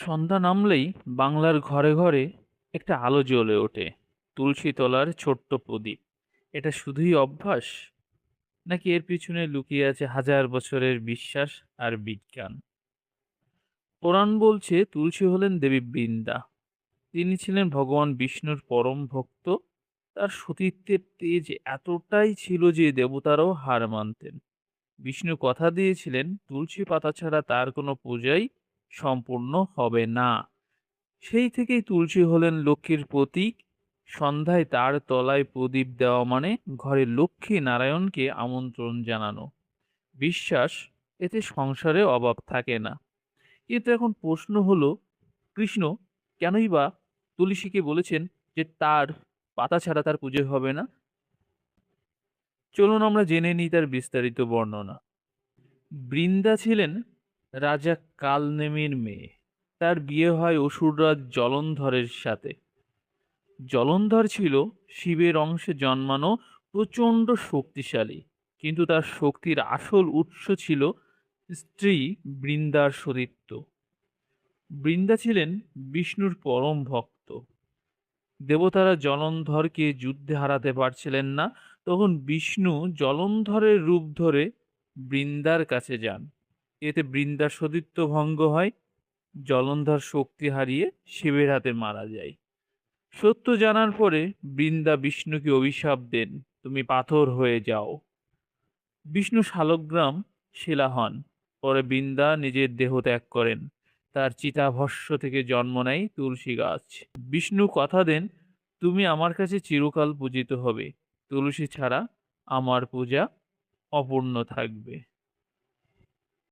সন্ধ্যা নামলেই বাংলার ঘরে ঘরে একটা আলো জ্বলে ওঠে। তুলসী তলার ছোট্ট প্রদীপ। এটা শুধুই অভ্যাস, নাকি এর পিছনে লুকিয়ে আছে হাজার বছরের বিশ্বাস আর বিজ্ঞান? পুরাণ বলছে তুলসী হলেন দেবী বৃন্দা। তিনি ছিলেন ভগবান বিষ্ণুর পরম ভক্ত। তার সতীত্বের তেজ এতটাই ছিল যে দেবতারাও হার মানতেন। বিষ্ণু কথা দিয়েছিলেন তুলসী পাতা ছাড়া তার কোনো পূজাই সম্পূর্ণ হবে না। সেই থেকেই তুলসী হলেন লক্ষ্মীর প্রতীক। সন্ধ্যায় তার তলায় প্রদীপ দেওয়া মানে ঘরে লক্ষ্মী নারায়ণকে আমন্ত্রণ জানানো। বিশ্বাস, এতে সংসারে অভাব থাকে না। কিন্তু এখন প্রশ্ন হলো, কৃষ্ণ কেনই বা তুলসীকে বলেছেন যে তার পাতা ছাড়া তার পুজো হবে না? চলুন আমরা জেনে নিই তার বিস্তারিত বর্ণনা। বৃন্দা ছিলেন রাজা কালনেমির মেয়ে। তার বিয়ে হয় অসুররাজ জলন্ধরের সাথে। জলন্ধর ছিল শিবের অংশে জন্মানো প্রচণ্ড শক্তিশালী, কিন্তু তার শক্তির আসল উৎস ছিল স্ত্রী বৃন্দার সতীত্ব। বৃন্দা ছিলেন বিষ্ণুর পরম ভক্ত। দেবতারা জলন্ধরকে যুদ্ধে হারাতে পারছিলেন না। তখন বিষ্ণু জলন্ধরের রূপ ধরে বৃন্দার কাছে যান। এতে বৃন্দার সতীত্ব ভঙ্গ হয়। জলন্ধর শক্তি হারিয়ে শিবের হাতে মারা যায়। সত্য জানার পরে বৃন্দা বিষ্ণুকে অভিশাপ দেন, তুমি পাথর হয়ে যাও। বিষ্ণু শালগ্রাম শিলা হন। পরে বৃন্দা নিজের দেহ ত্যাগ করেন। তার চিতাভস্ম থেকে জন্ম নেয় তুলসী গাছ। বিষ্ণু কথা দেন, তুমি আমার কাছে চিরকাল পূজিত হবে। তুলসী ছাড়া আমার পূজা অপূর্ণ থাকবে।